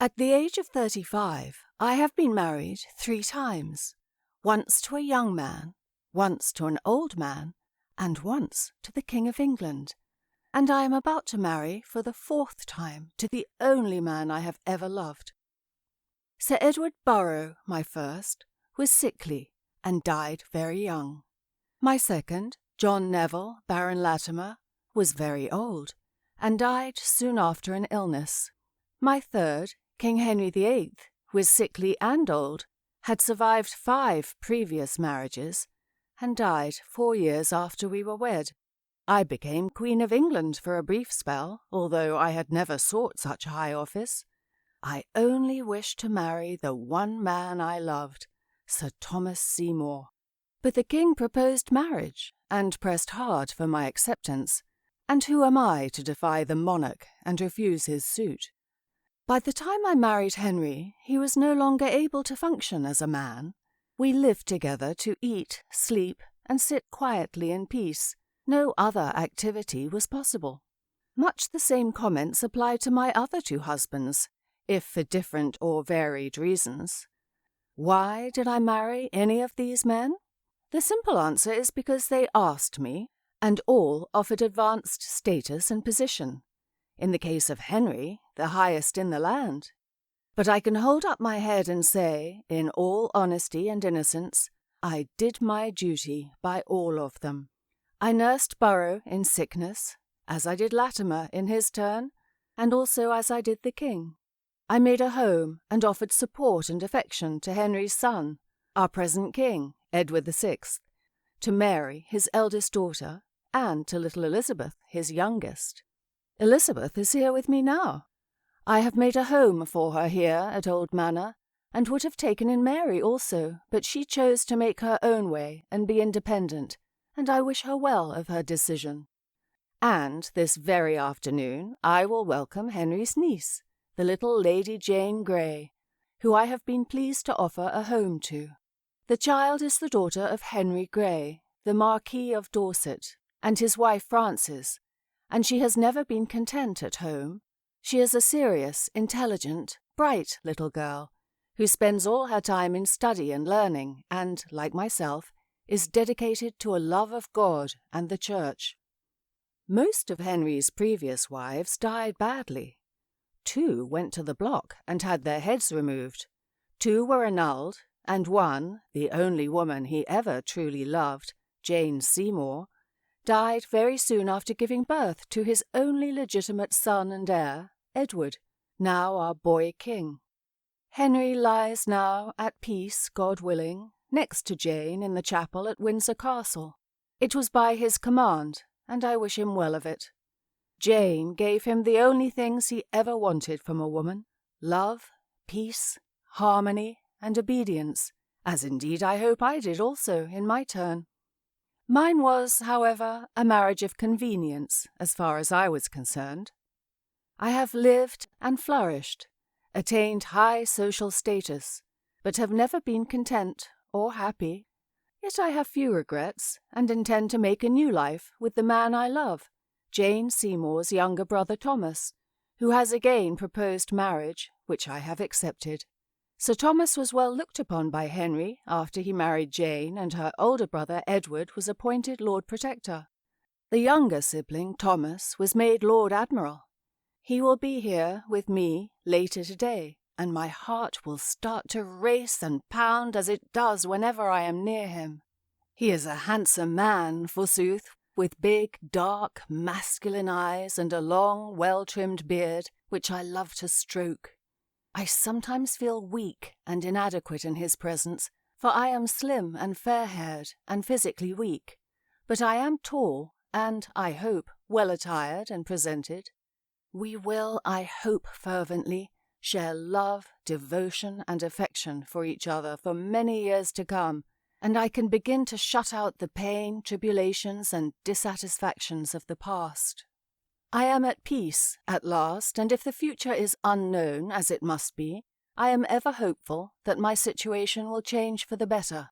At the age of 35, I have been married 3 times, once to a young man, once to an old man, and once to the King of England, and I am about to marry for the 4th time to the only man I have ever loved. Sir Edward Burrough, my first, was sickly and died very young. My second, John Neville, Baron Latimer, was very old and died soon after an illness. My third, King Henry VIII, was sickly and old, had survived 5 previous marriages, and died 4 years after we were wed. I became Queen of England for a brief spell, although I had never sought such high office. I only wished to marry the one man I loved, Sir Thomas Seymour. But the king proposed marriage, and pressed hard for my acceptance, and who am I to defy the monarch and refuse his suit? By the time I married Henry, he was no longer able to function as a man. We lived together to eat, sleep, and sit quietly in peace. No other activity was possible. Much the same comments apply to my other 2 husbands, if for different or varied reasons. Why did I marry any of these men? The simple answer is because they asked me, and all offered advanced status and position. In the case of Henry, the highest in the land. But I can hold up my head and say, in all honesty and innocence, I did my duty by all of them. I nursed Burrough in sickness, as I did Latimer in his turn, and also as I did the king. I made a home and offered support and affection to Henry's son, our present king, Edward VI, to Mary, his eldest daughter, and to little Elizabeth, his youngest. Elizabeth is here with me now. I have made a home for her here at Old Manor, and would have taken in Mary also, but she chose to make her own way and be independent, and I wish her well of her decision. And this very afternoon I will welcome Henry's niece, the little Lady Jane Grey, who I have been pleased to offer a home to. The child is the daughter of Henry Grey, the Marquis of Dorset, and his wife Frances, and she has never been content at home. She is a serious, intelligent, bright little girl, who spends all her time in study and learning, and, like myself, is dedicated to a love of God and the Church. Most of Henry's previous wives died badly. 2 went to the block and had their heads removed. 2 were annulled, and one, the only woman he ever truly loved, Jane Seymour, died very soon after giving birth to his only legitimate son and heir, Edward, now our boy king. Henry lies now at peace, God willing, next to Jane in the chapel at Windsor Castle. It was by his command, and I wish him well of it. Jane gave him the only things he ever wanted from a woman: love, peace, harmony, and obedience, as indeed I hope I did also in my turn. Mine was, however, a marriage of convenience, as far as I was concerned. I have lived and flourished, attained high social status, but have never been content or happy. Yet I have few regrets, and intend to make a new life with the man I love, Jane Seymour's younger brother Thomas, who has again proposed marriage, which I have accepted. Sir Thomas was well looked upon by Henry after he married Jane, and her older brother Edward was appointed Lord Protector. The younger sibling, Thomas, was made Lord Admiral. He will be here with me later today, and my heart will start to race and pound as it does whenever I am near him. He is a handsome man, forsooth, with big, dark, masculine eyes and a long, well-trimmed beard, which I love to stroke. I sometimes feel weak and inadequate in his presence, for I am slim and fair-haired and physically weak. But I am tall and, I hope, well attired and presented. We will, I hope fervently, share love, devotion, and affection for each other for many years to come, and I can begin to shut out the pain, tribulations, and dissatisfactions of the past. I am at peace at last, and if the future is unknown, as it must be, I am ever hopeful that my situation will change for the better.